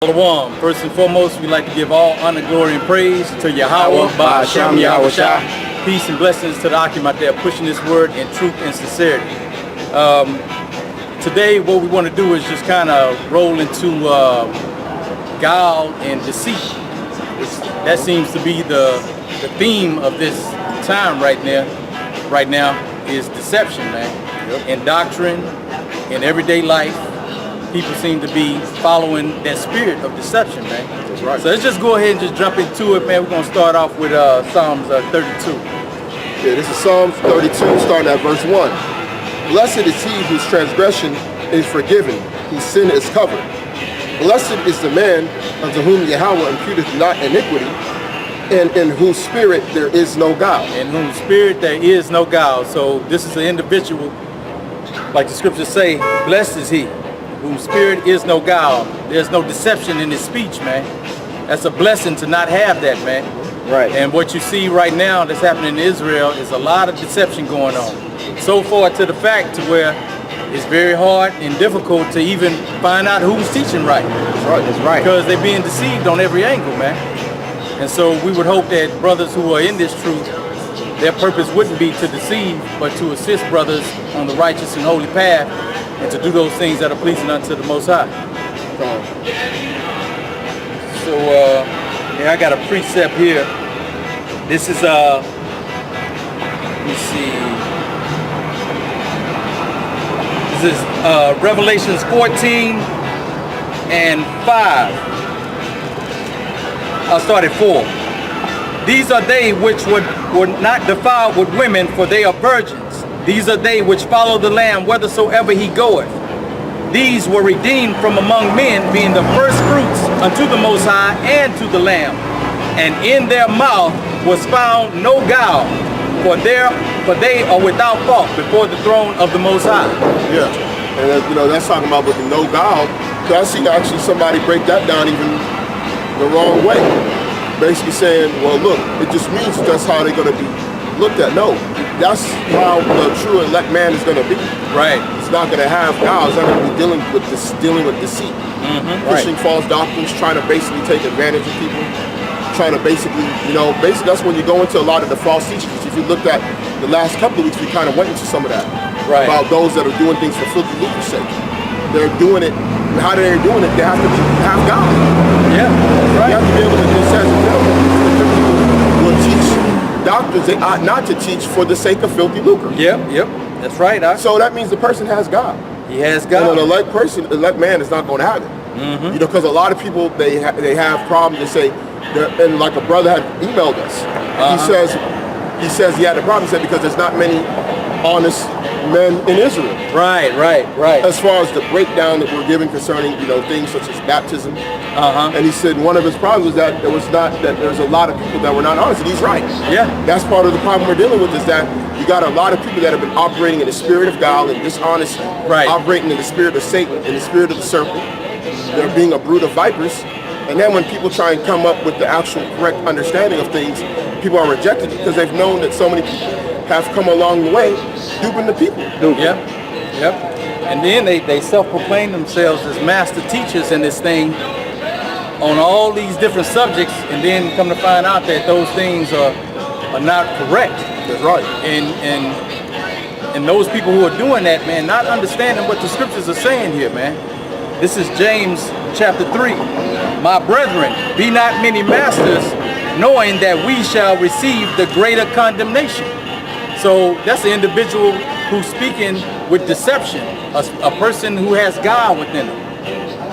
Shalom. First and foremost, we'd like to give all honor, glory, and praise to Yahweh, Yahawashi. Peace and blessings to the Akim out there pushing this word in truth and sincerity. Today, what we want to do is just kind of roll into guile and deceit. That seems to be the theme of this time right now. Right now is deception, man. In doctrine, in everyday life. People seem to be following that spirit of deception, man. That's right. So let's just go ahead and just jump into it, man. We're going to start off with Psalms 32. Yeah, this is Psalms 32, starting at verse 1. Blessed is he whose transgression is forgiven, whose sin is covered. Blessed is the man unto whom Yahweh imputeth not iniquity, and in whose spirit there is no guile. In whose spirit there is no guile. So this is an individual, like the scriptures say, blessed is he whose spirit is no guile. There's no deception in his speech, man. That's a blessing to not have that, man. Right. And what you see right now that's happening in Israel is a lot of deception going on. So far to the fact to where it's very hard and difficult to even find out who's teaching right. That's right. That's right. Because they're being deceived on every angle, man. And so we would hope that brothers who are in this truth, their purpose wouldn't be to deceive, but to assist brothers on the righteous and holy path, and to do those things that are pleasing unto the Most High. So, yeah, I got a precept here. This is, let me see. This is Revelations 14 and 5. I'll start at 4. These are they which were not defiled with women, for they are virgins. These are they which follow the Lamb whithersoever he goeth. These were redeemed from among men, being the first fruits unto the Most High and to the Lamb. And in their mouth was found no guile, for they are without fault before the throne of the Most High. Yeah, and that's talking about with the no guile. So I see actually somebody break that down even the wrong way. Basically saying, well, look, it just means that's how they're going to be looked at. No, that's how the true elect man is going to be. Right. It's not going to have guile. It's not going to be dealing with deceit, pushing false doctrines, trying to basically take advantage of people, trying to basically that's when you go into a lot of the false teachings. If you looked at the last couple of weeks, we kind of went into some of that. Right. About those that are doing things for filthy lucre's sake. They're doing it. How they're doing it, they have to have guile. Yeah, right. You have to be able to just as a people will teach doctrines they ought not to teach for the sake of filthy lucre. Yep, that's right. So that means the person has God. He has God. And an elect man is not going to have it. Because a lot of people they have problems. They say, and like a brother had emailed us. He says he had a problem. He said because there's not many honest men in Israel. Right. As far as the breakdown that we're given concerning, things such as baptism. And he said one of his problems was that there's a lot of people that were not honest, and he's right. Yeah. That's part of the problem we're dealing with, is that you got a lot of people that have been operating in the spirit of guile and dishonesty, operating in the spirit of Satan, in the spirit of the serpent. They're being a brood of vipers. And then when people try and come up with the actual correct understanding of things, people are rejected because they've known that so many people have come along the way duping the people. Yep. And then they self-proclaim themselves as master teachers in this thing on all these different subjects, and then come to find out that those things are not correct. That's right. And those people who are doing that, man, not understanding what the scriptures are saying here, man. This is James chapter 3. My brethren, be not many masters, knowing that we shall receive the greater condemnation. So that's an individual who's speaking with deception, a person who has God within them.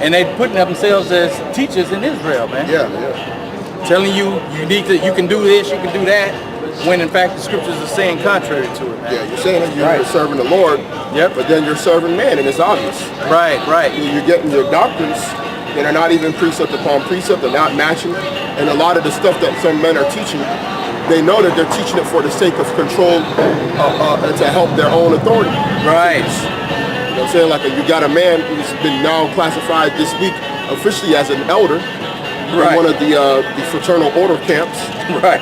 And they're putting themselves as teachers in Israel, man. Yeah. Telling you you can do this, you can do that, when in fact the scriptures are saying contrary to it, man. Yeah, you're saying that you're serving the Lord, but then you're serving man, and it's obvious. Right. You're getting your doctrines that are not even precept upon precept, they're not matching, and a lot of the stuff that some men are teaching, they know that they're teaching it for the sake of control and to help their own authority. Right. You know what I'm saying? Like you got a man who's been now classified this week officially as an elder in one of the fraternal order camps. Right.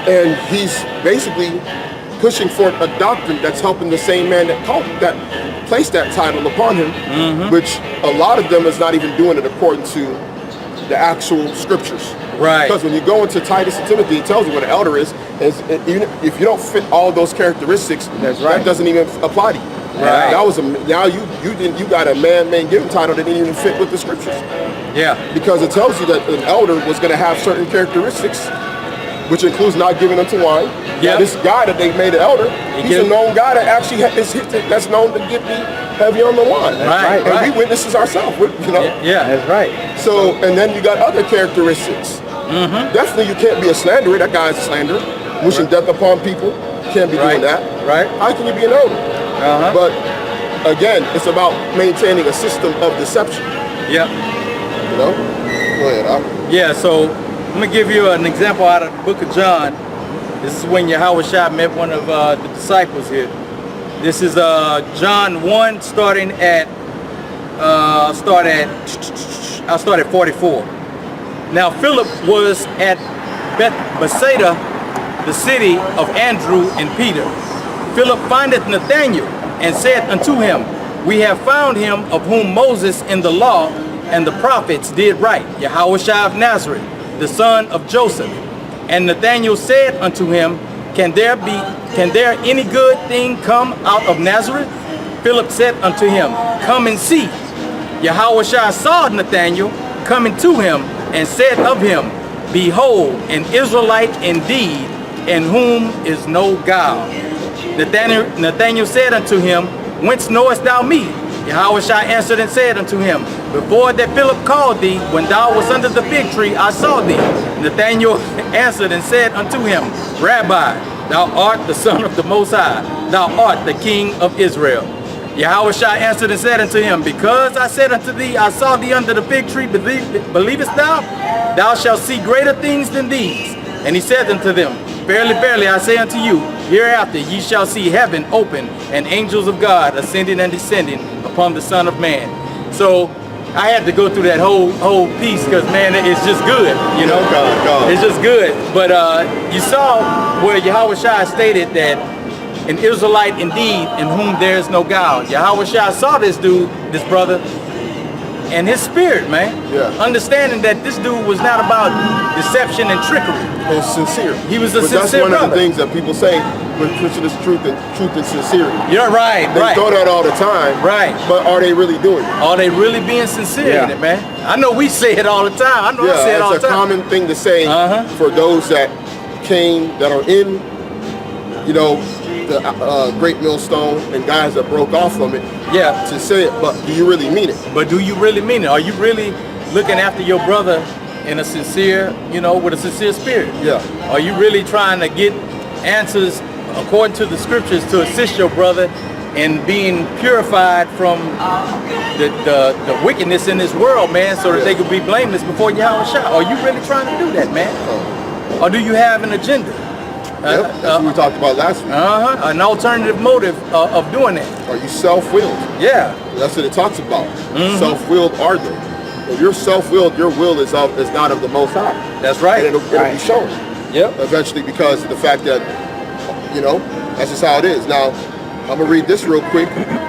And he's basically pushing forth a doctrine that's helping the same man that placed that title upon him, which a lot of them is not even doing it according to the actual scriptures. Right. Because when you go into Titus and Timothy, it tells you what an elder is. And even if you don't fit all those characteristics, that doesn't even apply to you. Right. That was now you got a man-made given title that didn't even fit with the scriptures. Yeah. Because it tells you that an elder was going to have certain characteristics, which includes not giving unto wine. Yeah. This guy that they made an elder, he's a known guy that actually that's known to get me heavy on the wine. Right. And we witnesses ourselves. You know. Yeah. That's right. So, and then you got other characteristics. Definitely, you can't be a slanderer. That guy's a slanderer, wishing death upon people. Can't be doing that. Right. How can you be an elder? But again, it's about maintaining a system of deception. Yeah. You know. Go ahead, Al. Yeah. So I'm gonna give you an example out of the book of John. This is when Yahawashi met one of the disciples here. This is John 1, starting at I'll start at 44. Now Philip was at Bethsaida, the city of Andrew and Peter. Philip findeth Nathanael and said unto him, We have found him of whom Moses in the law and the prophets did write, Yahawashi of Nazareth, the son of Joseph. And Nathanael said unto him, Can there any good thing come out of Nazareth? Philip said unto him, Come and see. Yahawashi saw Nathanael coming to him, and said of him, Behold, an Israelite indeed, in whom is no guile. Nathanael said unto him, Whence knowest thou me? Yahawashi answered and said unto him, Before that Philip called thee, when thou wast under the fig tree, I saw thee. Nathanael answered and said unto him, Rabbi, thou art the Son of the Most High, thou art the King of Israel. Yahawashi answered and said unto him, Because I said unto thee, I saw thee under the fig tree, believest thou? Thou shalt see greater things than these. And he said unto them, Verily, verily, I say unto you, hereafter ye shall see heaven open, and angels of God ascending and descending upon the Son of Man. So I had to go through that whole piece because, man, it's just good, you know. God. It's just good. But you saw where Yahawashi stated that an Israelite indeed, in whom there is no guile. Yahawashi saw this dude, this brother, and his spirit, man. Yeah. Understanding that this dude was not about deception and trickery. It's sincere. He was a sincere That's one brother. of the things that people say when preaching is truth and sincerity. You're right, They throw that all the time. Right. But are they really doing it? Are they really being sincere in it, man? I know we say it all the time. I know I say it all the time. It's a common thing to say for those that are in, you know, the Great Millstone and guys that broke off from it. Yeah. To say it, but do you really mean it? But do you really mean it? Are you really looking after your brother in a sincere, you know, with a sincere spirit? Yeah. Are you really trying to get answers according to the scriptures to assist your brother in being purified from the wickedness in this world, man, so that they could be blameless before Yahawashi? Are you really trying to do that, man? Or do you have an agenda? That's what we talked about last week. An alternative motive of doing that. Are you self-willed? Yeah. That's what it talks about. Self-willed ardor. If you're self-willed, your will is not of the Most High. That's right. And it'll be shown. Yep. Eventually, because of the fact that, you know, that's just how it is. Now, I'm going to read this real quick,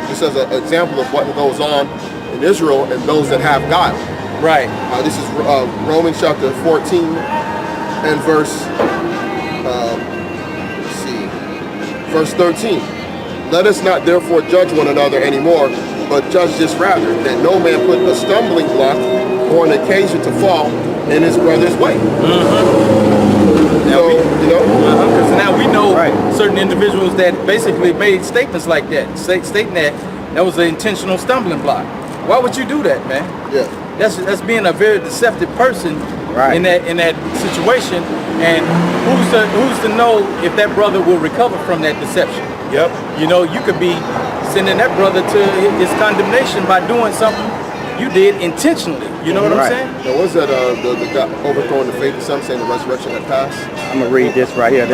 just as an example of what goes on in Israel and those that have guile. Right. This is Romans chapter 14 and verse... Verse 13, let us not therefore judge one another anymore, but judge this rather, that no man put a stumbling block or an occasion to fall in his brother's way. Now because now we know certain individuals that basically made statements like that, stating that was an intentional stumbling block. Why would you do that, man? Yeah. That's being a very deceptive person in that situation. And who's to know if that brother will recover from that deception? Yep. You know, you could be sending that brother to his condemnation by doing something you did intentionally. You know what I'm saying? Now, what's that? The guy overthrowing the faith of some, saying the resurrection had passed. I'm gonna read this right here.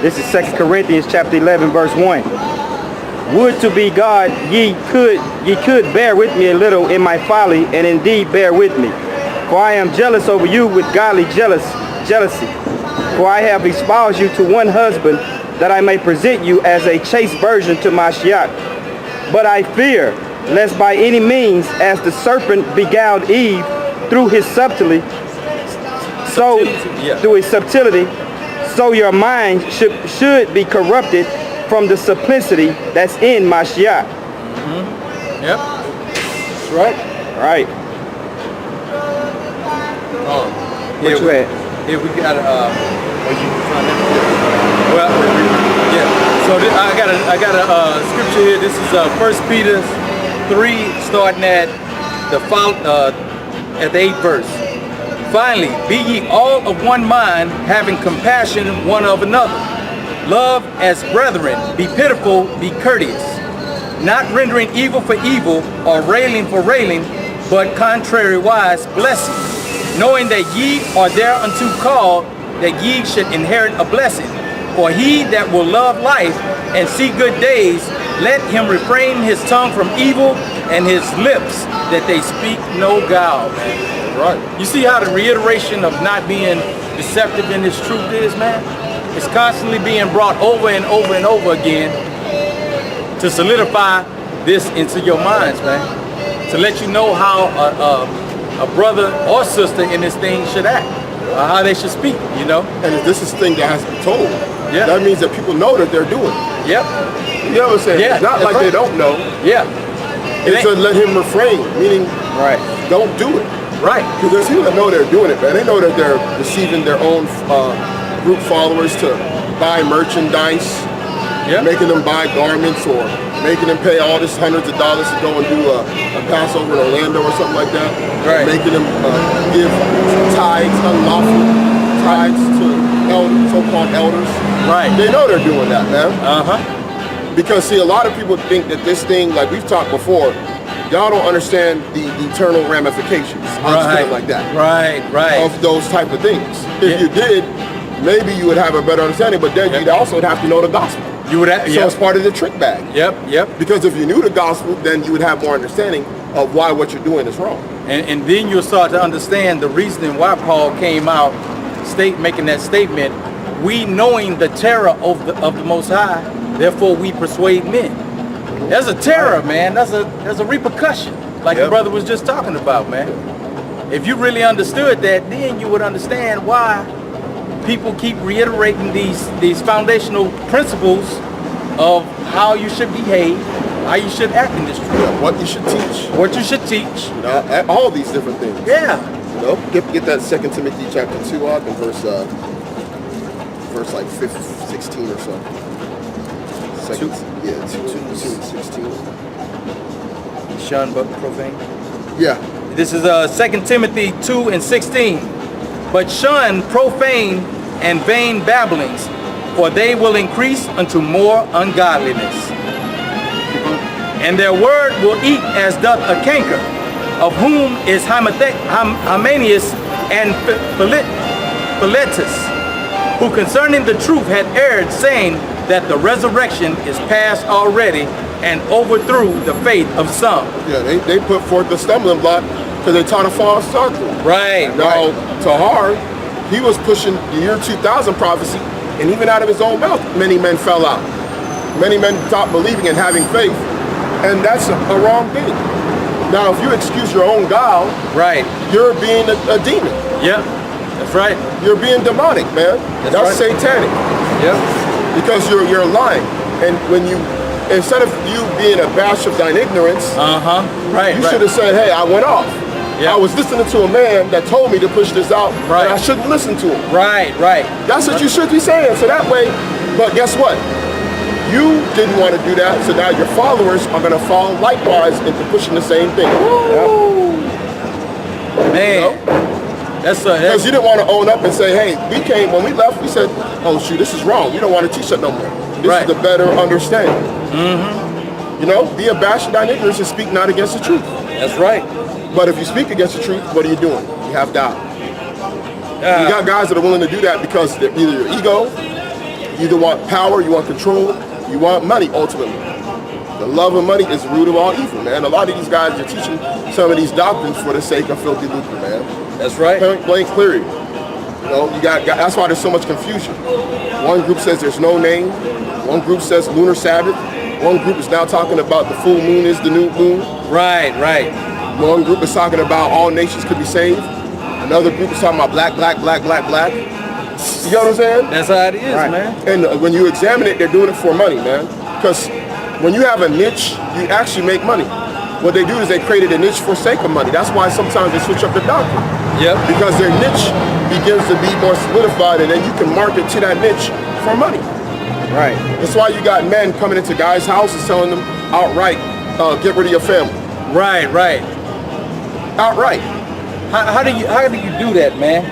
This is 2 Corinthians chapter 11, verse 1. Would to be God, ye could bear with me a little in my folly, and indeed bear with me. For I am jealous over you with godly jealousy. For I have espoused you to one husband, that I may present you as a chaste virgin to Mashiach. But I fear, lest by any means, as the serpent beguiled Eve through his subtlety, so through its subtlety, so your mind should be corrupted from the simplicity that's in Mashiach. Yep. That's right. Right. What you at? Here we got well, yeah. So I got a scripture here. This is 1 Peter 3, starting at the 8th verse. Finally, be ye all of one mind, having compassion one of another. Love as brethren. Be pitiful. Be courteous. Not rendering evil for evil or railing for railing, but contrariwise blessing, knowing that ye are thereunto called, that ye should inherit a blessing. For he that will love life and see good days, let him refrain his tongue from evil and his lips that they speak no guile. Man. Right. You see how the reiteration of not being deceptive in this truth is, man? It's constantly being brought over and over and over again to solidify this into your minds, man. To let you know how a brother or sister in this thing should act, or how they should speak, you know? And if this is the thing that has to be told, yeah, that means that people know that they're doing it. Yep. You know what I'm saying? Yeah, it's not like right. they don't know. Yeah. It's to let him refrain, meaning don't do it. Right. Because there's people that know they're doing it, man. They know that they're deceiving their own group followers to buy merchandise, making them buy garments, or making them pay all this hundreds of dollars to go and do a Passover in Orlando or something like that. Right. Making them give tithes, unlawful tithes to so-called elders. Right. They know they're doing that, man. Uh-huh. Because see, a lot of people think that this thing, like we've talked before, y'all don't understand the eternal ramifications. I'll just put it like that. Right. Of those type of things. If you did, maybe you would have a better understanding, but then you'd also have to know the gospel. You would have, so it's part of the trick bag. Yep. Because if you knew the gospel, then you would have more understanding of why what you're doing is wrong. And then you'll start to understand the reasoning why Paul came out making that statement. We knowing the terror of the Most High, therefore we persuade men. There's a terror, man. There's a repercussion, like the brother was just talking about, man. If you really understood that, then you would understand why people keep reiterating these foundational principles of how you should behave, how you should act in this truth. Yeah, what you should teach. What you should teach. You know, all these different things. Yeah. You know, get that 2 Timothy chapter 2 up and verse like 16 or so. 2:16. Shun but profane. Yeah. This is 2 Timothy 2:16. But shun profane and vain babblings, for they will increase unto more ungodliness. And their word will eat as doth a canker, of whom is Hymenaeus and Philetus, who concerning the truth had erred, saying that the resurrection is past already, and overthrew the faith of some. Yeah, they put forth the stumbling block because they taught a false doctrine. Right. Now, Tahar, he was pushing the year 2000 prophecy, and even out of his own mouth, many men fell out. Many men stopped believing and having faith, and that's a wrong thing. Now, if you excuse your own guile, you're being a demon. Yep, that's right. You're being demonic, man. That's satanic. Yep. Because you're lying, and when you, instead of you being abashed of thine ignorance, you should have said, hey, I went off. I was listening to a man that told me to push this out, and I shouldn't listen to him. Right. That's what you should be saying. So that way, but guess what? You didn't want to do that, so now your followers are going to fall likewise into pushing the same thing. Man, you know? Because you didn't want to own up and say, hey, when we left, we said, oh shoot, this is wrong. We don't want to teach that no more. This is the better understanding. You know, be abashed of thine ignorance and speak not against the truth. That's right. But if you speak against the truth, what are you doing? You have doubt. You got guys that are willing to do that because they're either your ego, you either want power, you want control, you want money, ultimately. The love of money is the root of all evil, man. A lot of these guys are teaching some of these doctrines for the sake of filthy lucre, man. That's right. Point blank clear. You know, that's why there's so much confusion. One group says there's no name. One group says lunar Sabbath. One group is now talking about the full moon is the new moon. Right. One group is talking about all nations could be saved. Another group is talking about black. You know what I'm saying? That's how it is, Right. man. And when you examine it, they're doing it for money, man. Because when you have a niche, you actually make money. What they do is they created a niche for sake of money. That's why sometimes they switch up the doctrine. Yep. Because their niche begins to be more solidified, and then you can market to that niche for money. Right. That's why you got men coming into guys' houses telling them outright, get rid of your family. Right. Outright. How do you do that, man?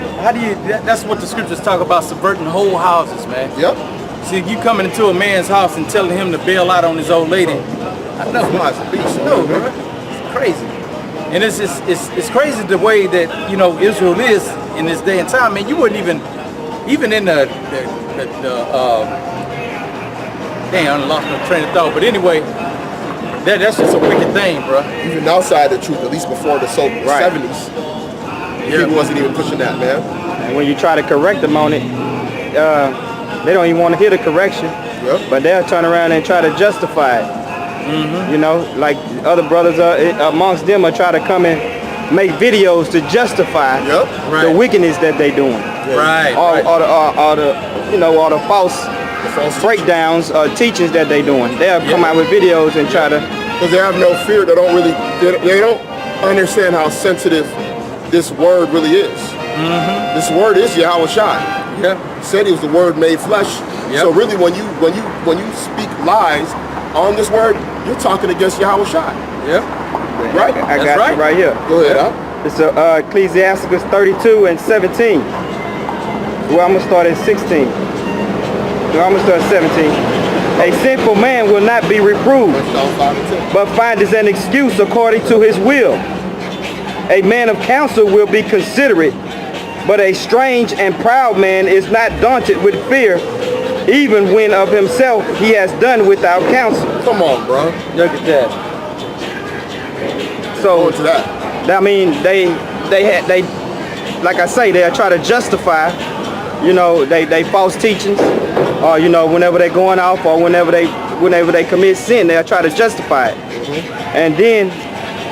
That's what the scriptures talk about, subverting whole houses, man. Yep. See, you coming into a man's house and telling him to bail out on his old lady. I know. No, bro. It's crazy. And it's crazy the way that, you know, Israel is in this day and time, man. You wouldn't even in the damn, I lost my train of thought. But anyway, that's just a wicked thing, bro. Even outside the truth, at least before the 70s, people wasn't even pushing that, man. And when you try to correct them on it, they don't even want to hear the correction. Yep. But they'll turn around and try to justify it. You know, like other brothers amongst them are try to come and make videos to justify the wickedness that they doing. Right. All the you know, all the false breakdowns, teachings that they doing. They'll come out with videos and try to. Because they have no fear. They don't understand how sensitive this word really is. This word is Yahawashi. Yeah. Said he was the word made flesh. Yep. So really, when you speak lies on this word, you're talking against Yahawashi. Yep. Right? I got you right here. Go ahead, huh? It's Ecclesiasticus 32 and 17. Well, I'm gonna start at 16. No, I'm gonna start at 17. A sinful man will not be reproved, but findeth an excuse according to his will. A man of counsel will be considerate, but a strange and proud man is not daunted with fear, even when of himself he has done without counsel. Come on, bro. Look at that. So To that. I mean, they like I say, they'll try to justify, you know, they false teachings, or you know, whenever they're going off, or whenever they commit sin, they'll try to justify it, and then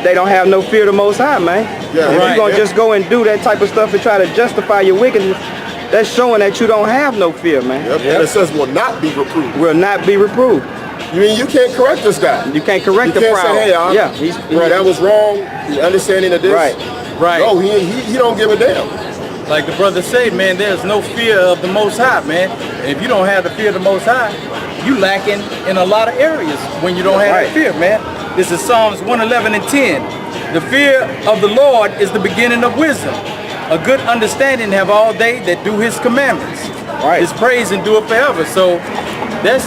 they don't have no fear of the Most High, man. Yeah, if right, you're gonna just go and do that type of stuff and try to justify your wickedness, that's showing that you don't have no fear, man. Yep. And it says will not be reproved. Will not be reproved. You mean you can't correct this guy? You can't correct the can't proud. say, hey, bro, that was wrong. The understanding of this. Right. No, he don't give a damn. Like the brother said, man, there's no fear of the Most High, man. And if you don't have the fear of the Most High, you lacking in a lot of areas when you don't have that fear, man. This is Psalms 111 and 10. The fear of the Lord is the beginning of wisdom. A good understanding have all they that do his commandments. His praise endure forever. So that's,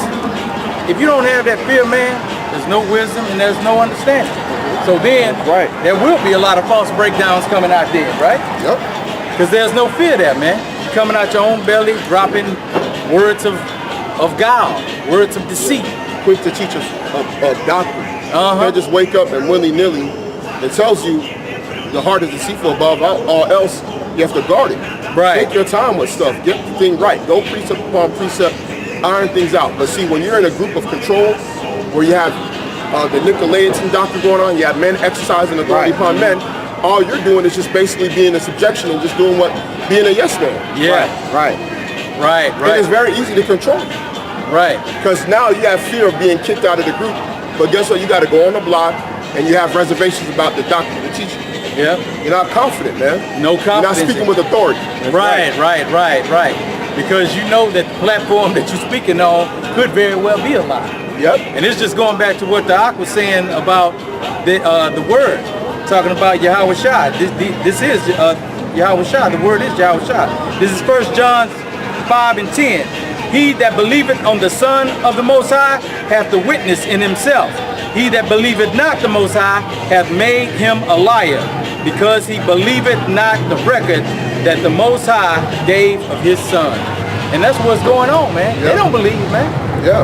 if you don't have that fear, man, there's no wisdom and there's no understanding. So then there will be a lot of false breakdowns coming out there, right? Yep. Because there's no fear there, man. Coming out your own belly, dropping words of guile, words of deceit. Quick to teach us a doctrine. You can't just wake up and willy-nilly. It tells you the heart is deceitful above all else. You have to guard it. Right. Take your time with stuff. Get the thing right. Go precept upon precept. Iron things out. But see, when you're in a group of control, where you have the Nicolaitan doctrine going on, you have men exercising authority upon men, all you're doing is just basically being in subjection and just doing being a yes man. Yeah. Right. And it's very easy to control. Right. Because now you have fear of being kicked out of the group. But guess what? You got to go on the block and you have reservations about the doctrine, the teaching. Yeah. You're not confident, man. No confidence. You're not speaking with authority. Right. Because you know that the platform that you're speaking on could very well be a lie. Yep. And it's just going back to what the Ak was saying about the word, talking about Yahawashi. This is Yahawashi. The word is Yahawashi. This is 1 John 5 and 10. He that believeth on the Son of the Most High hath the witness in himself. He that believeth not the Most High hath made him a liar, because he believeth not the record that the Most High gave of his Son. And that's what's going on, man. They don't believe, man. Yeah.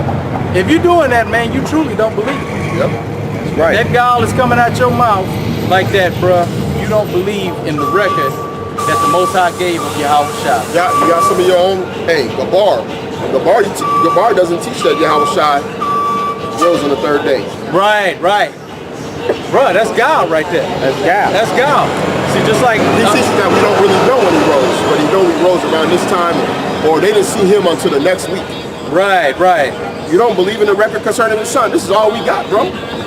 If you're doing that, man, you truly don't believe. Yep. Right. That guile is coming out your mouth like that, bruh. You don't believe in the record that the Most High gave of Yahawashi. You got some of your own, Gabar. Gabar doesn't teach that Yahawashi rose on the third day. Right. Bruh, that's guile right there. That's guile. That's guile. See, just like He teaches that we don't really know when he rose, but he know he rose around this time, or they didn't see him until the next week. right. You don't believe in the record concerning the Son. This is all we got, bro.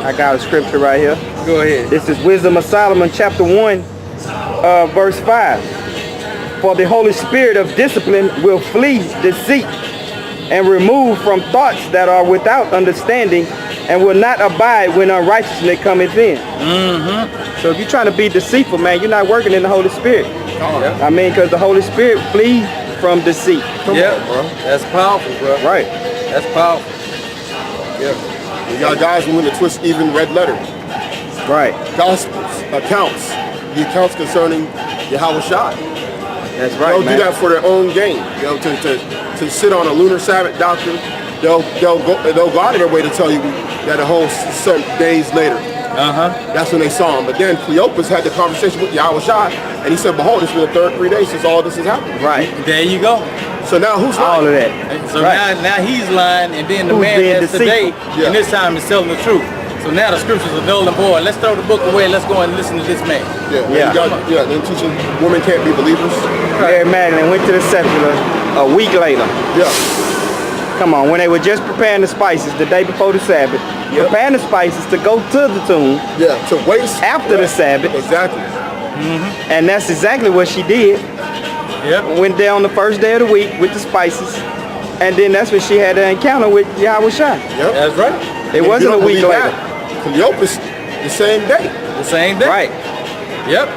I got a scripture right here. Go ahead. This is Wisdom of Solomon, chapter 1, verse 5. For the Holy Spirit of discipline will flee deceit and remove from thoughts that are without understanding and will not abide when unrighteousness cometh in. So if you're trying to be deceitful, man, you're not working in the Holy Spirit. Yeah. I mean, because the Holy Spirit flees from deceit. Come Yeah, on, bro. that's powerful, bro. Right. That's powerful. Yeah. We got guys who want to twist even red letter. Right. Gospels, accounts, the accounts concerning Yahawashi. That's right, They'll man. do that for their own gain. You know, to sit on a lunar Sabbath doctrine. They'll go out of their way to tell you that a whole certain days later. That's when they saw him. But then Cleopas had the conversation with Yahawashi, and he said, "Behold, it's been the third 3 days since all this has happened." Right. There you go. So now who's All of lying? that. So Right. now he's lying, and then the Who's man being that's today, deceitful? Yeah. and this time is telling the truth. So now the scriptures are null and void. Let's throw the book away. Let's go and listen to this man. Yeah. They're teaching women can't be believers. Mary Magdalene went to the sepulchre a week later. Yeah. Come on, when they were just preparing the spices the day before the Sabbath, preparing the spices to go to the tomb Yeah. To waste after the Sabbath, Exactly. and that's exactly what she did. Yep. Went there on the first day of the week with the spices, and then that's when she had an encounter with Yahawashi. Yep. That's right. It wasn't a week later. Cleopas the same day. The same day. Right. Yep.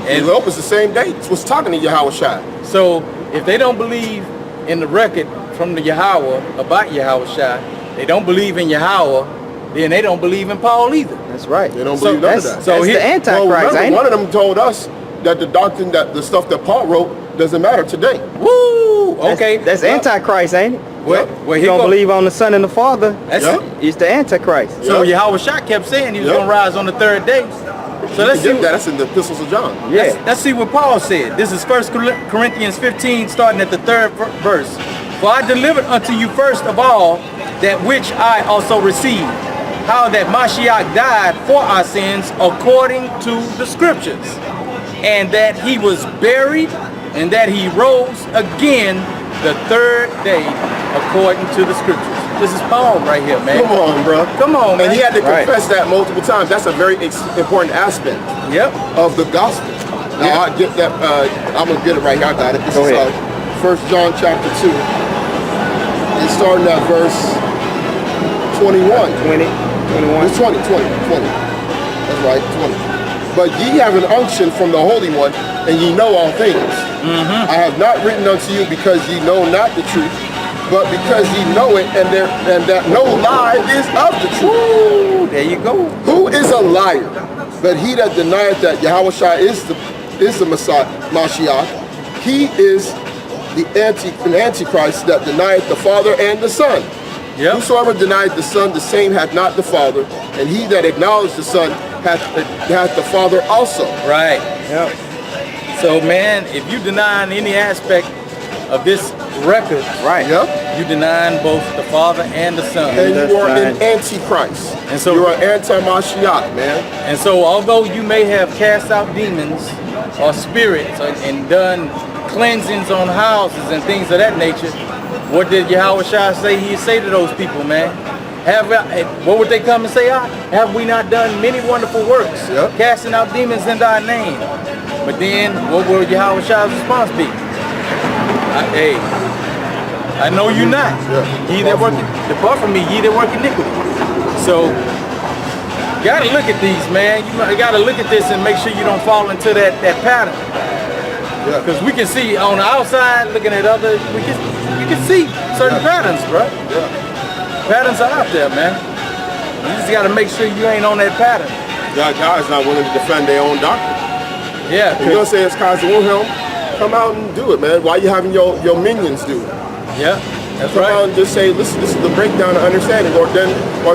And Cleopas the same day was talking to Yahawashi. so if they don't believe in the record from the Yahweh about Yahawashi, they don't believe in Yahweh, then they don't believe in Paul either. That's right. They don't So believe none of That's, that. So that's he- the Antichrist, remember, ain't one it? of them told us that the doctrine, that the stuff that Paul wrote doesn't matter today. Woo! Okay. That's Antichrist, ain't it? Well, You don't believe on the Son and the Father, That's Yeah. it's the Antichrist. So Yeah. Yahawashi kept saying he was Yeah. going to rise on the third day. So let's see. That. That's in the epistles of John. Yeah. Let's see what Paul said. This is 1 Corinthians 15, starting at the 3rd verse. For I delivered unto you first of all that which I also received, how that Mashiach died for our sins according to the scriptures, and that he was buried, and that he rose again the third day according to the scriptures. This is Paul right here, man. Come on, bro. Come on, man. And he had to Right. confess that multiple times. That's a very important aspect Yep. of the gospel. Now, I get that. I'm going to get it right here. I got it. This Go is ahead. 1 John chapter 2. It's starting at verse 21. 20, 21. It's 20. That's right, 20. But ye have an unction from the Holy One, and ye know all things. I have not written unto you because ye know not the truth, but because ye know it, and that no lie is of the truth. Ooh, there you go. Who is a liar? But he that denieth that Yahawashi is the Messiah, Mashiach. He is an Antichrist that denieth the Father and the Son. Yep. Whosoever denieth the Son, the same hath not the Father, and he that acknowledged the Son hath the Father also. Right. Yep. So, man, if you denying any aspect of this record, Right. Yep. you denying both the Father and the Son. And That's you are right. an Antichrist. And so- you are anti-Mashiach, man. And so, although you may have cast out demons or spirits and done cleansings on houses and things of that nature, what did Yahawashi say? He'd say to those people, man, what would they come and say? Have we not done many wonderful works, Yep. casting out demons in thy name? But then, what will Yahawashi's response be? Hey, I know you not. Yeah. Ye that work, depart from me, ye that work iniquity. So, you gotta look at these, man. You gotta look at this and make sure you don't fall into that pattern. Yeah. Because we can see on the outside, looking at others, you can see certain patterns, bro. Yeah. Patterns are out there, man. You just gotta make sure you ain't on that pattern. God's not willing to defend their own doctrine. Yeah. If you're gonna say it's Kaiser Wilhelm, come out and do it, man. Why you having your minions do it? Yeah. That's Come out right. and just say, listen, this is the breakdown of understanding, or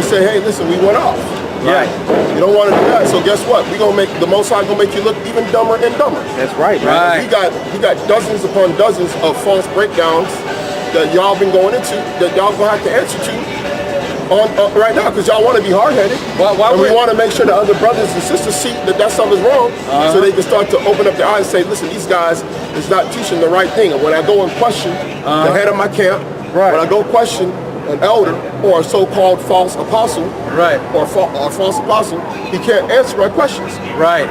say, hey, listen, we went off. Yeah. You don't want to do that, so guess what? The Most High gonna make you look even dumber and dumber. That's right, man. Right. We got dozens upon dozens of false breakdowns that y'all been going into, that y'all gonna have to answer to right now because y'all want to be hard-headed. Why and we want to make sure that other brothers and sisters see that something's wrong, so they can start to open up their eyes and say, listen, these guys is not teaching the right thing. And when I go and question the head of my camp, when I go question an elder or a so-called false apostle, or false apostle, he can't answer my questions.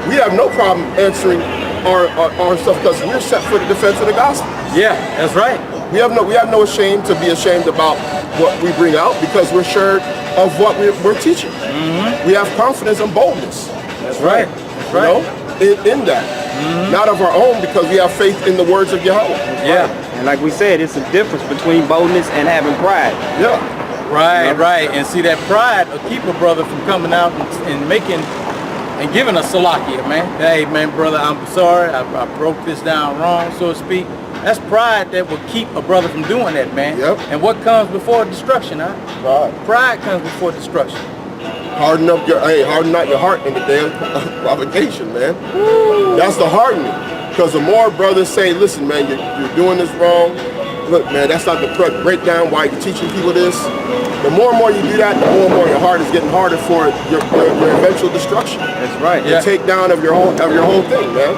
We have no problem answering our stuff because we're set for the defense of the gospel. Yeah, that's right. We have no shame to be ashamed about what we bring out because we're sure of what we're teaching. We have confidence and boldness. That's right. You know, in that. Not of our own because we have faith in the words of Yahweh. Yeah. And like we said, it's a difference between boldness and having pride. Yeah. Right. And see, that pride will keep a brother from coming out and making and giving us salakia, man. Hey, man, brother, I'm sorry. I broke this down wrong, so to speak. That's pride that will keep a brother from doing that, man. And what comes before destruction, huh? Pride comes before destruction. Harden not your heart in the day of provocation, man. That's the hardening. Because the more brothers say, listen, man, you're doing this wrong. Look, man, that's not the correct breakdown why you're teaching people this. The more and more you do that, the more and more your heart is getting harder for your eventual destruction. That's right. The takedown of your whole thing, man.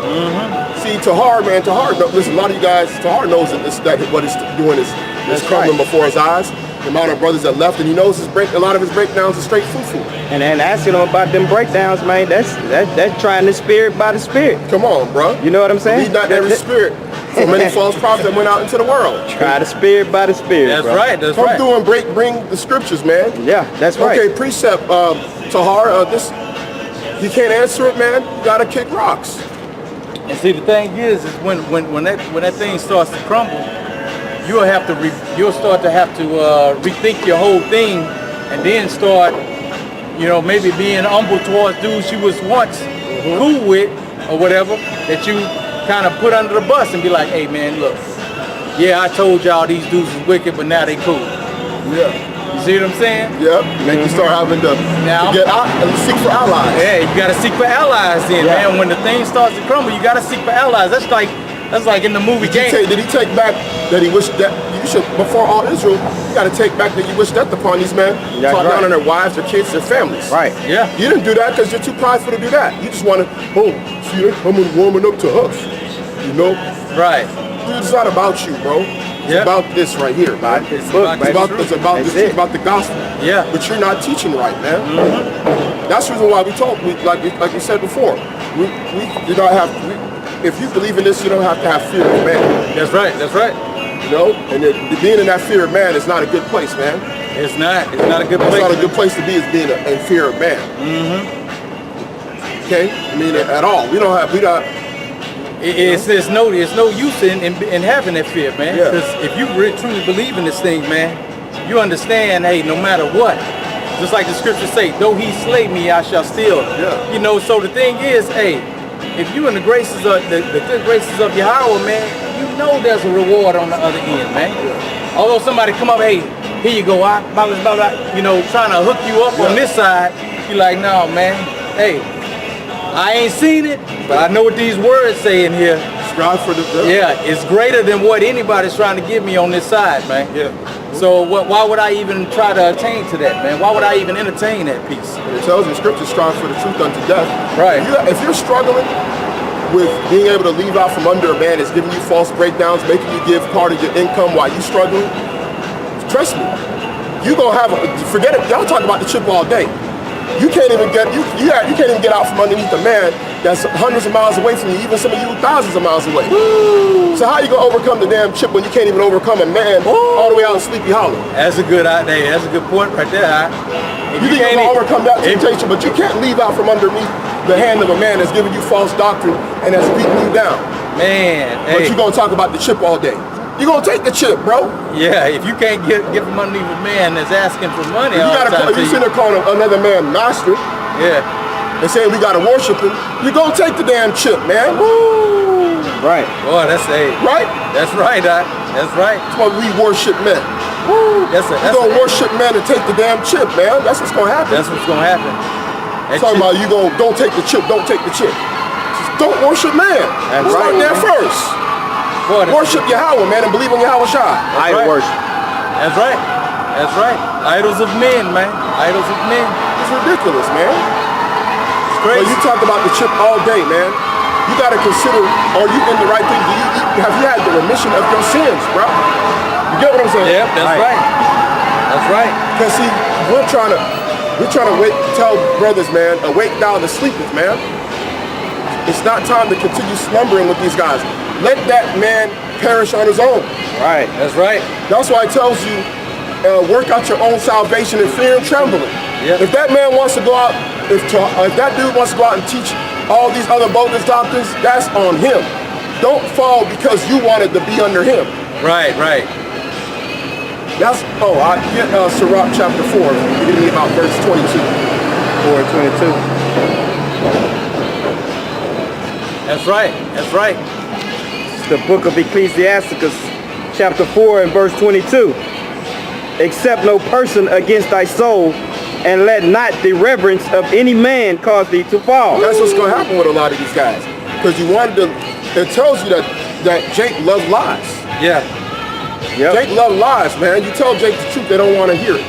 See, Tahar, man, listen, a lot of you guys, Tahar knows that what he's doing is crumbling before his eyes. The amount of brothers that left, and he knows a lot of his breakdowns are straight foo-foo. And asking them about them breakdowns, man, that's trying the spirit by the spirit. Come on, bro. You know what I'm saying? Lead not every spirit for many false prophets that went out into the world. Try the spirit by the spirit. That's bro. right. That's Come right. through and bring the scriptures, man. Yeah, that's right. Okay, precept, Tahar, you can't answer it, man. You gotta kick rocks. And see, the thing is when that thing starts to crumble, you'll start to have to rethink your whole thing, and then start, maybe being humble towards dudes you was once cool with or whatever, that you kind of put under the bus and be like, hey man, look, yeah, I told y'all these dudes is wicked, but now they cool. Yeah. You see what I'm saying? Yep. And you start having to get out and seek for allies. Yeah, you gotta seek for allies then, man. When the thing starts to crumble, you gotta seek for allies. That's like in the movie game. Did he take back that he wished that you should, before all Israel, you got to take back that you wish death upon these men, talk down on their wives, their kids, their families. Right. Yeah. You didn't do that because you're too prideful to do that. You just want to, see, they coming warming up to us, Right. Dude, it's not about you, bro. It's about this right here, man. It's about the gospel. Yeah. But you're not teaching right, man. That's the reason why like you said before, we don't have. If you believe in this, you don't have to have fear of man. That's right. And being in that fear of man is not a good place, man. It's not a good place. It's not a good place to be, is being in fear of man. Okay? I mean, at all. It's no use in having that fear, man. Because if you really truly believe in this thing, man, you understand, hey, no matter what, just like the scriptures say, though he slay me, I shall still. Yeah. So the thing is, hey, if you in the graces of the good graces of Yahweh, man, you know there's a reward on the other end, man. Although somebody come up, hey, here you go, blah, blah, blah, blah, trying to hook you up on this side, you like, no, man, hey, I ain't seen it, but I know what these words say in here. Strive for the it's greater than what anybody's trying to give me on this side, man. So why would I even try to attain to that, man? Why would I even entertain that piece? It tells you, Scripture, strive for the truth unto death. Right. If you're struggling with being able to leave out from under a man that's giving you false breakdowns, making you give part of your income while you're struggling, trust me, you gonna have forget it. Y'all talk about the chip all day. You can't even get out from underneath a man that's hundreds of miles away from you, even some of you thousands of miles away. Woo. So how you gonna overcome the damn chip when you can't even overcome a man all the way out in Sleepy Hollow? That's a good idea. That's a good point right there. You think you can overcome that temptation, but you can't leave out from underneath the hand of a man that's giving you false doctrine and that's beating you down. Man, but you gonna talk about the chip all day. You gonna take the chip, bro. Yeah, if you can't get from underneath a man that's asking for money, you sitting there calling another man master. Yeah. And saying we gotta worship him. You gonna take the damn chip, man. Woo. Right. Boy, that's right. That's right, Doc. That's right. That's why we worship men. Woo. You gonna worship men and take the damn chip, man. That's what's gonna happen. That's what's gonna happen. Talking about you gonna don't take the chip, don't take the chip. Just don't worship man. That's Start there first. Boy, worship Yahweh, man, and believe in Yahweh Shai. I worship. That's right. That's right. Idols of men, man. Idols of men. It's ridiculous, man. It's crazy. But you talk about the chip all day, man. You got to consider, are you in the right thing? Have you had the remission of your sins, bro? You get what I'm saying? Yep, that's right. That's right. Because see, we're trying to tell brothers, man, awake thou that sleepeth, man. It's not time to continue slumbering with these guys. Let that man perish on his own. Right. That's right. That's why it tells you, work out your own salvation in fear and trembling. Yep. If that man wants to go out, if that dude wants to go out and teach all these other bogus doctrines, that's on him. Don't fall because you wanted to be under him. Right, right. That's, I get Sirach chapter 4, give me about verse 22. 4:22. That's right. That's right. It's the book of Ecclesiasticus, chapter 4 and verse 22. Accept no person against thy soul, and let not the reverence of any man cause thee to fall. That's what's going to happen with a lot of these guys. Because you wanted to, it tells you that Jake loves lies. Yeah. Yep. Jake loves lies, man. You tell Jake the truth, they don't want to hear it.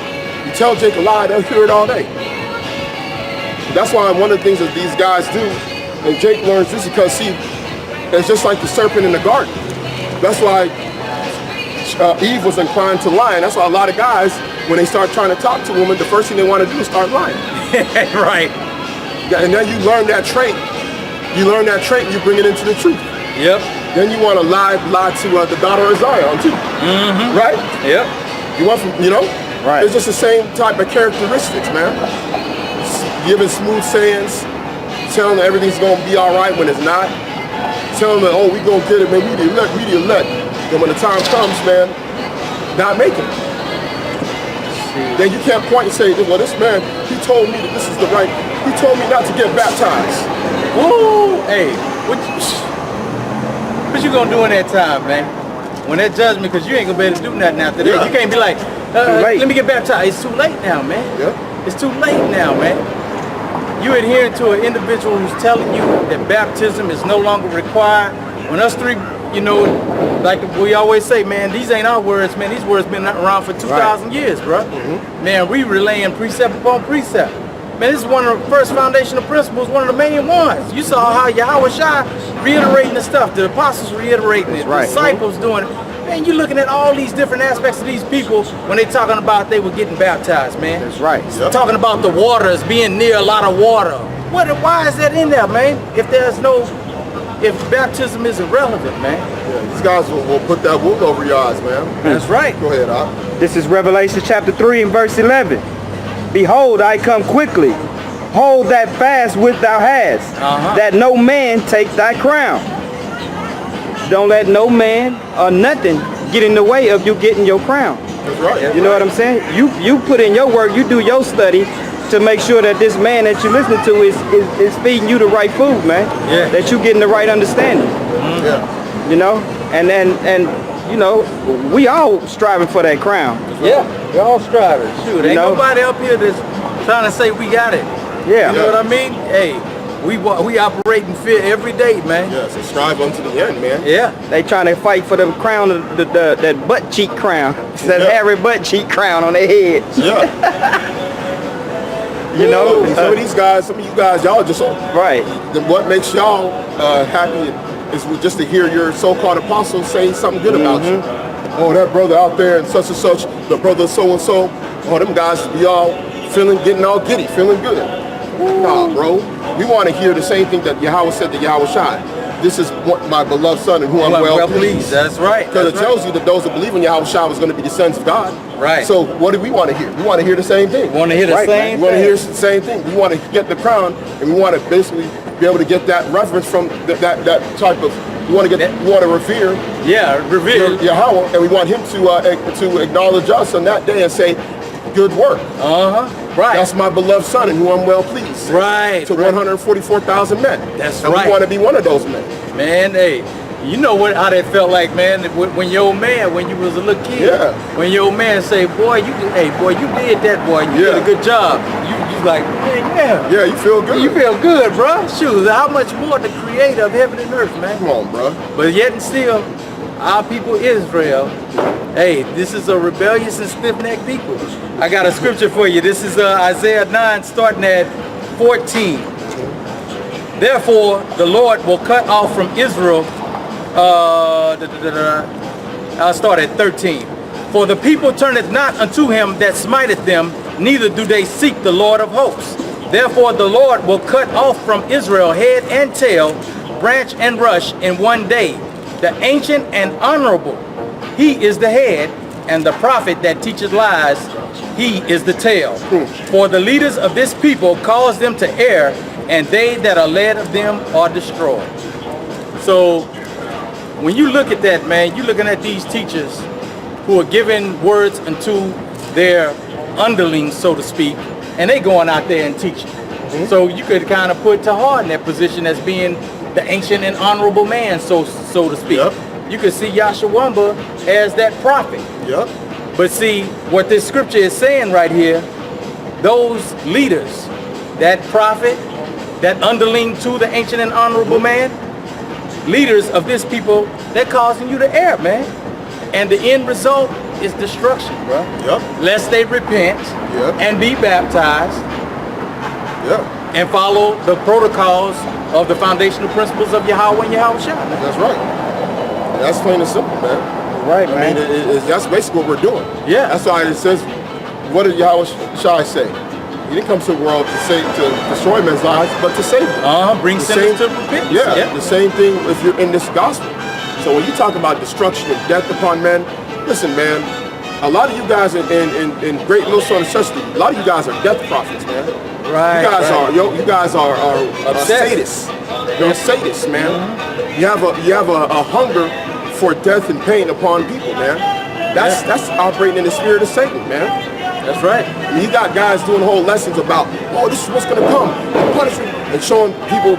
You tell Jake a lie, they'll hear it all day. That's why one of the things that these guys do, and Jake learns this because, see, it's just like the serpent in the garden. That's why Eve was inclined to lie. And that's why a lot of guys, when they start trying to talk to women, the first thing they want to do is start lying. Right. And then you learn that trait. You learn that trait, you bring it into the truth. Yep. Then you want to lie to the daughter of Zion too. Mm-hmm. Right? Yep. You want, Right. It's just the same type of characteristics, man. Giving smooth sayings, telling them everything's gonna be all right when it's not. Telling them, oh, we gonna get it, man. We the elect. And when the time comes, man, not making it. Then you can't point and say, well, this man, he told me that this is the right. He told me not to get baptized. Woo! Hey, what you gonna do in that time, man? When that judgment, because you ain't gonna be able to do nothing after that. Yeah. You can't be like, let me get baptized. It's too late now, man. Yeah. It's too late now, man. You adhering to an individual who's telling you that baptism is no longer required. When us three, like we always say, man, these ain't our words, man. These words been around for 2,000 years, bro. Mm-hmm. Man, we relaying precept upon precept. Man, this is one of the first foundational principles, one of the main ones. You saw how Yahawashi reiterating the stuff, the apostles reiterating it, the disciples doing it. Man, you're looking at all these different aspects of these people when they talking about they were getting baptized, man. That's right. Yep. Talking about the waters, being near a lot of water. Why is that in there, man? If baptism is irrelevant, man. Yeah, these guys will put that wool over your eyes, man. That's right. Go ahead, Op. This is Revelation chapter 3 and verse 11. Behold, I come quickly. Hold that fast which thou hast, that no man take thy crown. Don't let no man or nothing get in the way of you getting your crown. That's right. You know what I'm saying? You put in your work, you do your study to make sure that this man that you're listening to is feeding you the right food, man. Yeah. That you getting the right understanding. Yeah. And we all striving for that crown. Yeah, we're all striving. Shoot, ain't nobody up here that's trying to say we got it. Yeah. You know what I mean? Hey, we operate in fear every day, man. Yeah, so strive unto the end, man. Yeah. They trying to fight for the crown, that butt cheek crown. That hairy butt cheek crown on their head. Yeah. Some of you guys, y'all just right. Then what makes y'all happy is just to hear your so-called apostles say something good about you. Oh, that brother out there and such, the brother so-and-so, oh, them guys be all getting all giddy, feeling good. Nah, bro. We want to hear the same thing that Yahweh said to Yahawashi. This is my beloved son in whom I'm well pleased. That's right. Because it tells you that those that believe in Yahawashi was going to be the sons of God. Right. So what do we want to hear? We want to hear the same thing. Want to hear the same thing? We want to hear the same thing. We want to get the crown, and we want to basically be able to get that reference from that type of. We want to revere. Yeah, revere Yahweh, and we want him to acknowledge us on that day and say, "Good work." Right. That's my beloved son in whom I'm well pleased. Right. To 144,000 men. That's and right. we want to be one of those men. Man, hey, you know how that felt like, man, when your old man, when you was a little kid. Yeah. When your old man say, boy, you did that, boy. You did a good job. You like, man, yeah. Yeah, you feel good. You feel good, bro. Shoot, how much more the creator of heaven and earth, man. Come on, bro. But yet and still, our people Israel, hey, this is a rebellious and stiff-necked people. I got a scripture for you. This is Isaiah 9, starting at 14. Therefore, the Lord will cut off from Israel, I'll start at 13. For the people turneth not unto him that smiteth them, neither do they seek the Lord of hosts. Therefore the Lord will cut off from Israel head and tail, branch and rush in one day. The ancient and honorable, he is the head, and the prophet that teaches lies, he is the tail. For the leaders of this people cause them to err, and they that are led of them are destroyed. So when you look at that, man, you're looking at these teachers who are giving words unto their underlings, so to speak, and they going out there and teaching. So you could kind of put Tahar in that position as being the ancient and honorable man, so to speak. You could see Yashawamba as that prophet. But see, what this scripture is saying right here, those leaders, that prophet, that underling to the ancient and honorable man, leaders of this people, they're causing you to err, man. And the end result is destruction, bro. Lest they repent and be baptized and follow the protocols of the foundational principles of Yahweh and Yahawashi. That's right. That's plain and simple, man. Right, man. I mean, that's basically what we're doing. Yeah. That's why it says, what did Yahawashi say? He didn't come to the world to destroy men's lives, but to save them. Bring sinners to repentance. The same thing if you're in this gospel. So when you talk about destruction and death upon men, listen, man, a lot of you guys in Great Millstone Necessity, a lot of you guys are death prophets, man. Right. You guys are sadists. You're sadists, man. You have a hunger for death and pain upon people, man. That's operating in the spirit of Satan, man. That's right. You got guys doing whole lessons about, oh, this is what's going to come, punishment, and showing people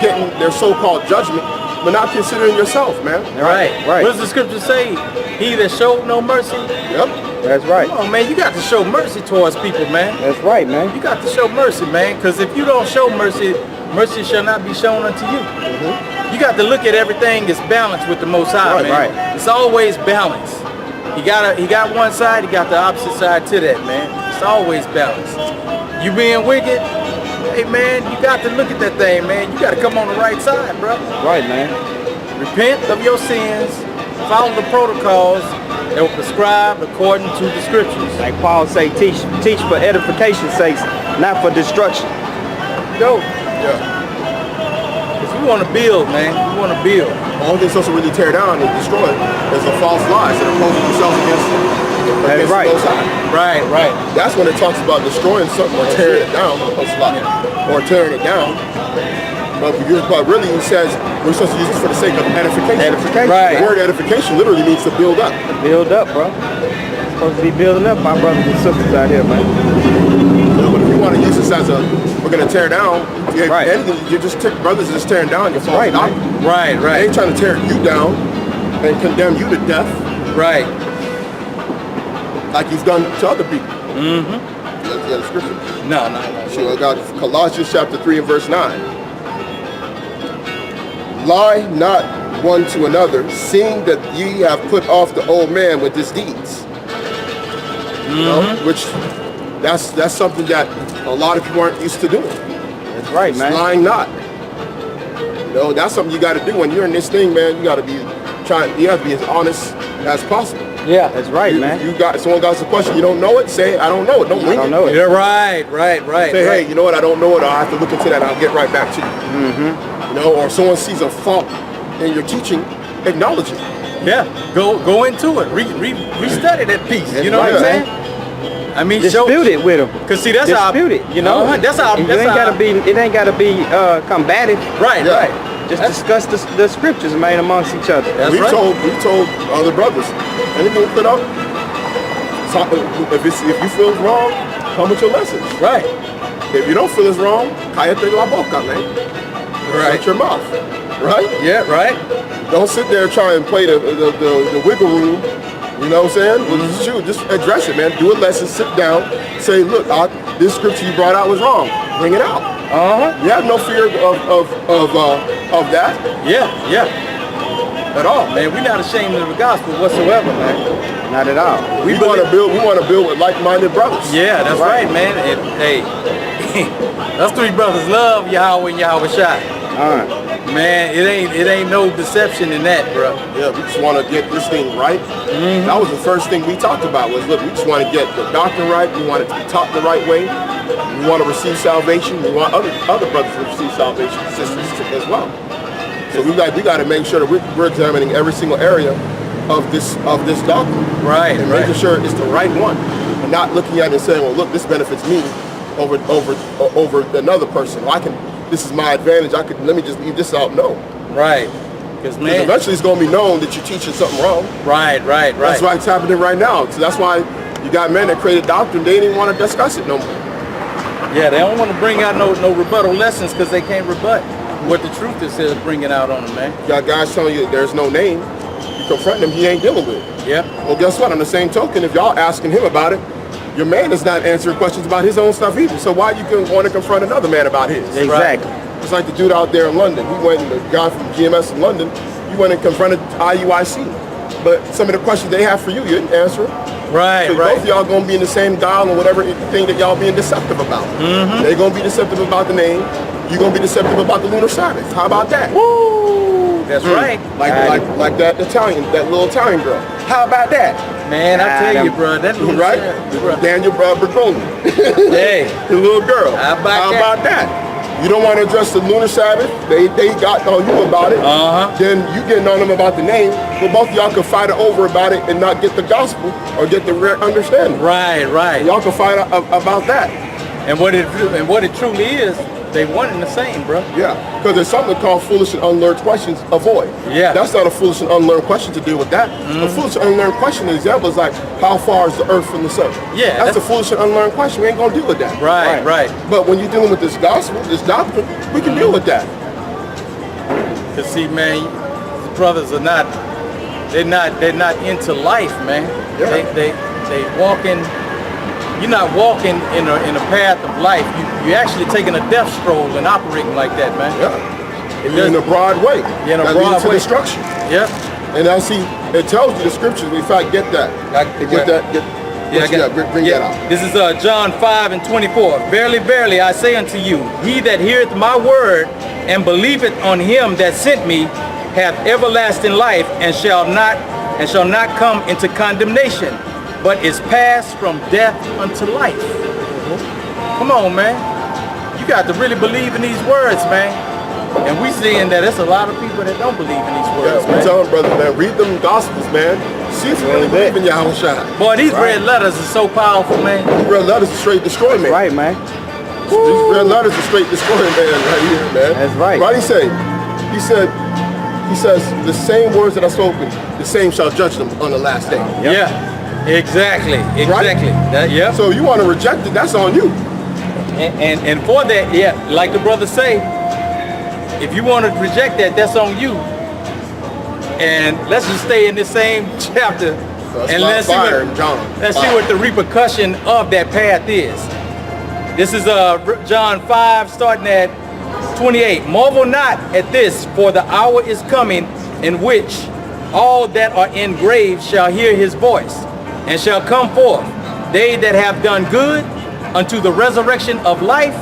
getting their so-called judgment, but not considering yourself, man. Right. What does the scripture say? He that showed no mercy. That's right. Come on, man, you got to show mercy towards people, man. That's right, man. You got to show mercy, man, because if you don't show mercy, mercy shall not be shown unto you. You got to look at everything as balanced with the Most High, man. Right. It's always balanced. He got one side, he got the opposite side to that, man. It's always balanced. You being wicked, hey, man, you got to look at that thing, man. You got to come on the right side, bro. Right, man. Repent of your sins, follow the protocols that were prescribed according to the scriptures. Like Paul say, teach for edification's sake, not for destruction. Go. Because we want to build, man. We want to build. The only thing supposed to really tear down and destroy is the false lies that are posing themselves against That's right. those sides. Right. That's when it talks about destroying something or tearing it down, or tearing it down. But really, he says we're supposed to use this for the sake of edification. Right. The word edification literally means to build up. Build up, bro. It's supposed to be building up, my brothers and sisters out here, man. But if you want to use this as we're going to tear down, anything, you're just brothers are just tearing down your false doctrine. Right. They ain't trying to tear you down and condemn you to death. Right. Like you've done to other people. The scripture. No. So I got Colossians chapter 3 and verse 9. Lie not one to another, seeing that ye have put off the old man with his deeds. You know, which that's something that a lot of people aren't used to doing. That's right, man. Lying not. You know, that's something you got to do when you're in this thing, man. You have to be as honest as possible. Yeah, that's right, man. Someone got a question, you don't know it, say, I don't know it. Don't wing it. I don't know it. Yeah, right. Say, hey, you know what, I don't know it, I'll have to look into that, I'll get right back to you. You know, or if someone sees a fault in your teaching, acknowledge it. Yeah, go into it. Restudy that piece. You know what I'm saying? I mean, dispute it with them. Cause see, that's how dispute it. You know, that's how. It ain't gotta be combative. Right. Just discuss the scriptures, man, amongst each other. We told other brothers, anything we put up, if you feel it's wrong, come with your lessons. Right. If you don't feel it's wrong, cállate la boca, man. Shut your mouth. Right? Yeah. Right. Don't sit there and try and play the wiggle room. You know what I'm saying? Shoot, just address it, man. Do a lesson, sit down, say, look, this scripture you brought out was wrong. Bring it out. You have no fear of that. Yeah. at all. Man, we're not ashamed of the gospel whatsoever, man. Not at all. We want to build. We want to build with like-minded brothers. Yeah, that's right, man. And, hey, us three brothers love Yahweh and Yahawashi. Man, it ain't no deception in that, bro. Yeah, we just want to get this thing right. That was the first thing we talked about. Was look, we just want to get the doctrine right. We want it to be taught the right way. We want to receive salvation. We want other brothers to receive salvation, sisters as well. So we got to make sure that we're examining every single area of this doctrine, right? And making sure it's the right one, and not looking at it and saying, well, look, this benefits me over another person. Well, this is my advantage. Let me just leave this out. No. Right. Because eventually it's going to be known that you're teaching something wrong. Right. That's why it's happening right now. So that's why you got men that created doctrine. They didn't want to discuss it no more. Yeah, they don't want to bring out no rebuttal lessons because they can't rebut what the truth is bringing out on them, man. You got guys telling you that there's no name. You confront him, he ain't dealing with it. Yeah. Well, guess what? On the same token, if y'all asking him about it, your man is not answering questions about his own stuff either. So why you can want to confront another man about his? Exactly. Right? It's like the dude out there in London. He went, the guy from GMS in London, he went and confronted IUIC. But some of the questions they have for you, you didn't answer them. Right, so both of y'all going to be in the same guile or whatever thing that y'all being deceptive about. They're going to be deceptive about the name. You're going to be deceptive about the lunar Sabbath. How about that? Woo! That's right. Like that little Italian girl. How about that? Man, I tell you, bro, that little right? Daniel Bertoni. Hey, the little girl. How about that? You don't want to address the lunar Sabbath. They got on you about it. Then you getting on them about the name. But both of y'all can fight over about it and not get the gospel or get the real understanding. Right. Y'all can fight about that. And what it truly is, they one and the same, bro. Yeah, because there's something called foolish and unlearned questions. Avoid. Yeah. That's not a foolish and unlearned question to deal with that. A foolish and unlearned question, an example is like, how far is the earth from the sun? Yeah. That's a foolish and unlearned question. We ain't gonna deal with that. Right. But when you're dealing with this gospel, this doctrine, we can deal with that. Cause see, man, the brothers are not. They're not into life, man. Yeah. They walking. You're not walking in a path of life. You're actually taking a death stroll and operating like that, man. Yeah. In a broad way. Yeah, in a that broad leads to way. destruction. Yep. And I see it tells you the scriptures. In fact, get that. Bring that out. This is John 5:24. Verily, verily, I say unto you, he that heareth my word and believeth on him that sent me hath everlasting life and shall not come into condemnation, but is passed from death unto life. Come on, man. You got to really believe in these words, man. And we seeing that there's a lot of people that don't believe in these words, man. We tell them, brother, man, read them gospels, man. See if you really believe in Yahawashi. Boy, these red letters are so powerful, man. These red letters are straight destroy, man. Right, man. These red letters are straight destroy, man, right here, man. That's right. What did he say? He says, the same words that I spoken, the same shall judge them on the last day. Yep. Yeah. Exactly. Right? So you want to reject it, that's on you. And for that, yeah, like the brother say, if you want to reject that, that's on you. And let's just stay in this same chapter and let's see what the repercussion of that path is. This is John 5, starting at 28. Marvel not at this, for the hour is coming in which all that are in graves shall hear his voice, and shall come forth, they that have done good unto the resurrection of life,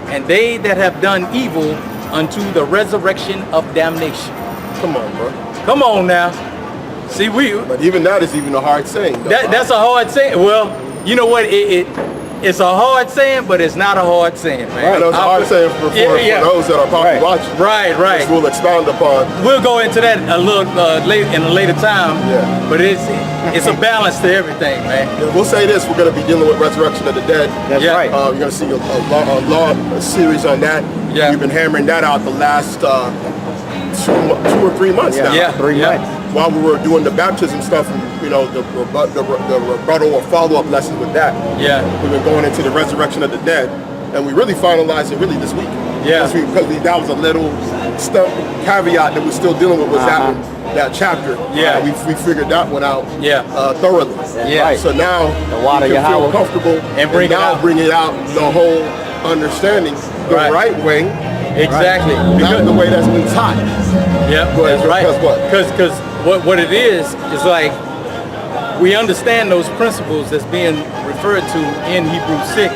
and they that have done evil unto the resurrection of damnation. Come on, bro. Come on now. See, but even that is even a hard saying. That's a hard saying. Well, you know what? It's a hard saying, but it's not a hard saying, man. I know it's a hard saying for those that are probably watching. Right. Which we'll expound upon. We'll go into that a little in a later time. Yeah. But it's a balance to everything, man. Yeah, we'll say this: we're going to be dealing with resurrection of the dead. That's right. You're going to see a series on that. Yeah. We've been hammering that out the last 2 or 3 months now. Yeah, 3 months. While we were doing the baptism stuff, and, you know, the rebuttal or follow-up lesson with that. Yeah. We've been going into the resurrection of the dead, and we really finalized it really this week. Yeah. Because that was a little caveat that we're still dealing with was that chapter. Yeah. We figured that one out. Yeah. Thoroughly. Yeah. Right. So now the water you can feel Yahweh comfortable and bring it out the whole understanding the right way. Exactly. Not the way that's been taught. Yeah, Go ahead, that's right. Because what? Because what it is like we understand those principles that's being referred to in Hebrews 6,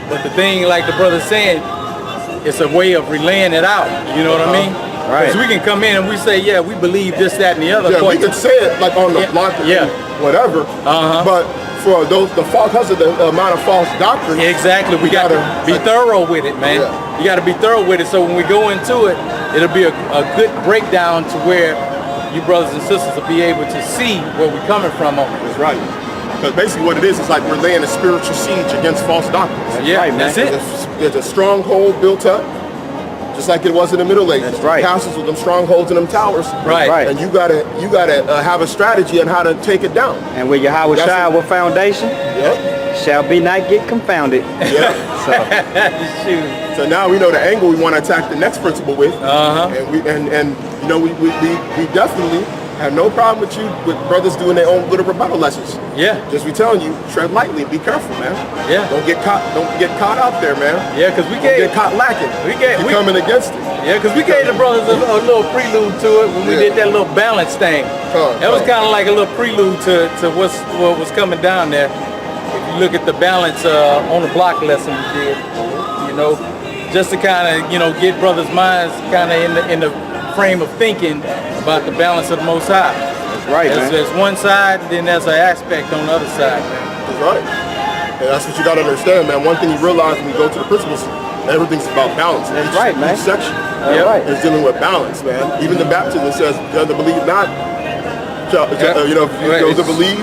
but the thing, like the brother's saying, it's a way of relaying it out. You know what I mean? Right. Because we can come in and we say, yeah, we believe this, that, and the other. Yeah, we could say it like on the block, whatever. But for those, because of the amount of false doctrine. Exactly. We got to be thorough with it, man. Yeah. You got to be thorough with it. So when we go into it, it'll be a good breakdown to where you brothers and sisters will be able to see where we're coming from on it. That's right. Because basically what it is like we're laying a spiritual siege against false doctrines. Yeah, right, man. That's it. There's a stronghold built up, just like it was in the Middle Ages. That's right. Castles with them strongholds and them towers. Right. And you gotta have a strategy on how to take it down. And with Yahawashi foundation, shall be not get confounded. Yeah. Shoot. So now we know the angle we want to attack the next principle with. And we definitely have no problem with brothers doing their own little rebuttal lessons. Yeah. Just be telling you, tread lightly, be careful, man. Yeah. Don't get caught out there, man. Yeah, because we Get caught lacking. we coming against it. Yeah, because we gave the brothers a little prelude to it when we did that little balance thing. That was kind of like a little prelude to what was coming down there. If you look at the balance on the block lesson we did, you know, just to kind of, you know, get brothers' minds kind of in the frame of thinking about the balance of the Most High. That's right, man. There's one side, then there's an aspect on the other side, man. That's right. And that's what you got to understand, man. One thing you realize when you go to the principles, everything's about balance. That's right, man. Each section is dealing with balance, man. Even the baptism says, "Those that believe not, you know, those that believe."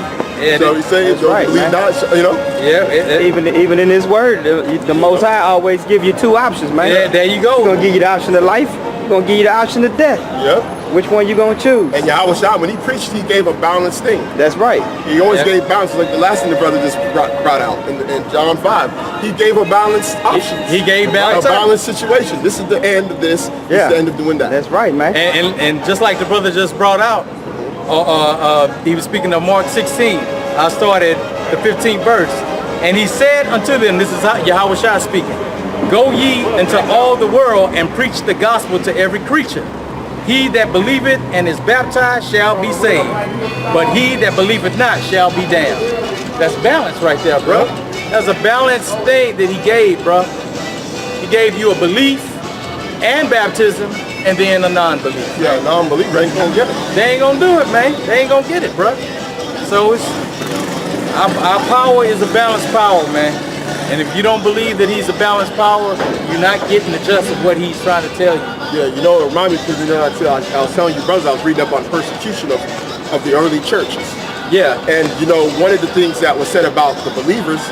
So he says, "Those that believe not," you know. Yeah. Even in His Word, the Most High always give you two options, man. Yeah, there you go. He's gonna give you the option of life. He's gonna give you the option of death. Yep. Which one you gonna choose? And Yahawashi, when he preached, he gave a balanced thing. That's right. He always gave balance, like the last thing the brother just brought out in John 5. He gave a balanced option. He gave balance. A balanced situation. This is the end of this. This is the end of doing that. That's right, man. And just like the brother just brought out, he was speaking of Mark 16. I started the 15th verse. And he said unto them, this is Yahawashi speaking, go ye into all the world and preach the gospel to every creature. He that believeth and is baptized shall be saved, but he that believeth not shall be damned. That's balance right there, bro. That's a balanced thing that he gave, bro. He gave you a belief and baptism and then a non-belief. Yeah, non-believer ain't gonna get it. They ain't gonna do it, man. They ain't gonna get it, bro. So it's our power is a balanced power, man. And if you don't believe that he's a balanced power, you're not getting the gist of what he's trying to tell you. Yeah, you know, it reminded me, because you know, I was telling you, brothers, I was reading up on persecution of the early churches. Yeah. And, you know, one of the things that was said about the believers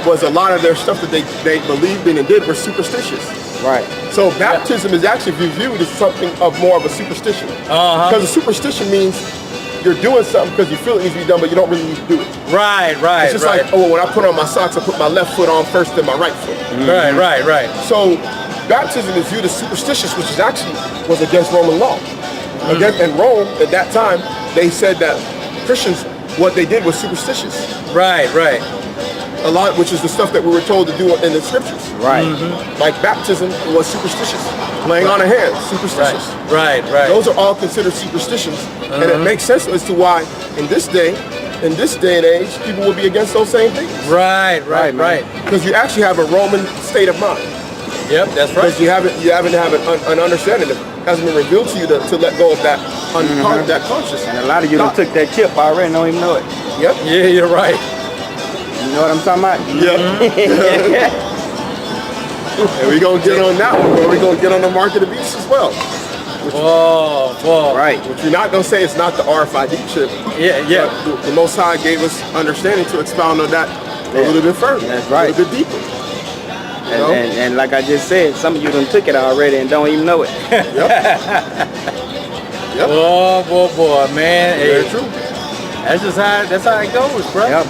was a lot of their stuff that they believed in and did were superstitious. Right. So baptism is actually viewed as something of more of a superstition. Because a superstition means you're doing something because you feel it needs to be done, but you don't really need to do it. Right. It's just like, oh, when I put on my socks, I put my left foot on first, then my right foot. Right. So baptism is viewed as superstitious, which is actually was against Roman law. In Rome, at that time, they said that Christians, what they did was superstitious. Right. A lot, which is the stuff that we were told to do in the scriptures. Right. Like baptism was superstitious. Laying on of hands, superstitious. Right. Those are all considered superstitions. And it makes sense as to why in this day and age, people will be against those same things. Right. Because you actually have a Roman state of mind. Yep, that's right. Because you haven't have an understanding that hasn't been revealed to you to let go of that that consciousness. And a lot of you done took that chip already and don't even know it. Yep. Yeah, you're right. You know what I'm talking about? Yep. And we're going to get on that one, but we're going to get on the mark of the beast as well. Right. Which we're not going to say it's not the RFID chip. Yeah. But the Most High gave us understanding to expound on that a little bit further. That's right. A little bit deeper. And like I just said, some of you done took it already and don't even know it. Yep. Boy, man. Very Hey, true. That's how it goes, bro. Yep.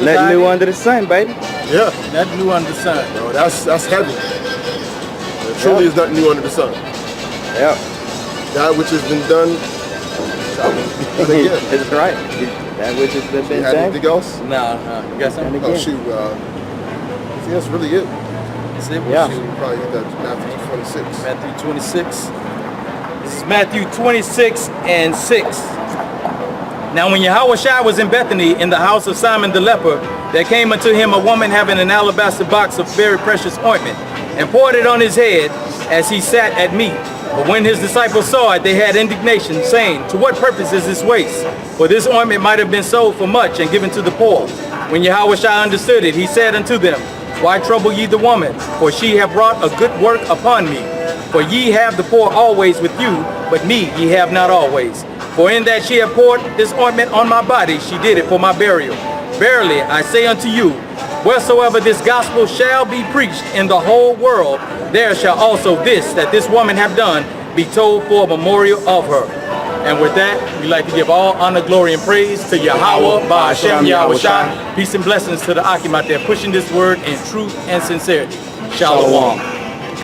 Nothing new under the sun, baby. Yeah. Nothing new under the sun, bro. That's heavy. There truly is nothing new under the sun. Yep. That which has been done. That's right. That which has been You had done. anything else? No. You got something? Oh shoot. I think that's really it. That's it. Yeah. Shoot, probably get that Matthew 26. Matthew 26. This is Matthew 26:6. Now when Yahawashi was in Bethany in the house of Simon the leper, there came unto him a woman having an alabaster box of very precious ointment, and poured it on his head as he sat at meat. But when his disciples saw it, they had indignation, saying, To what purpose is this waste? For this ointment might have been sold for much and given to the poor. When Yahawashi understood it, he said unto them, Why trouble ye the woman? For she hath wrought a good work upon me. For ye have the poor always with you, but me ye have not always. For in that she hath poured this ointment on my body, she did it for my burial. Verily, I say unto you, wheresoever this gospel shall be preached in the whole world, there shall also this that this woman have done be told for a memorial of her. And with that, we'd like to give all honor, glory, and praise to Yahweh, Ba'ashem Yahawashi. Peace and blessings to the Akim out there pushing this word in truth and sincerity. Shalom.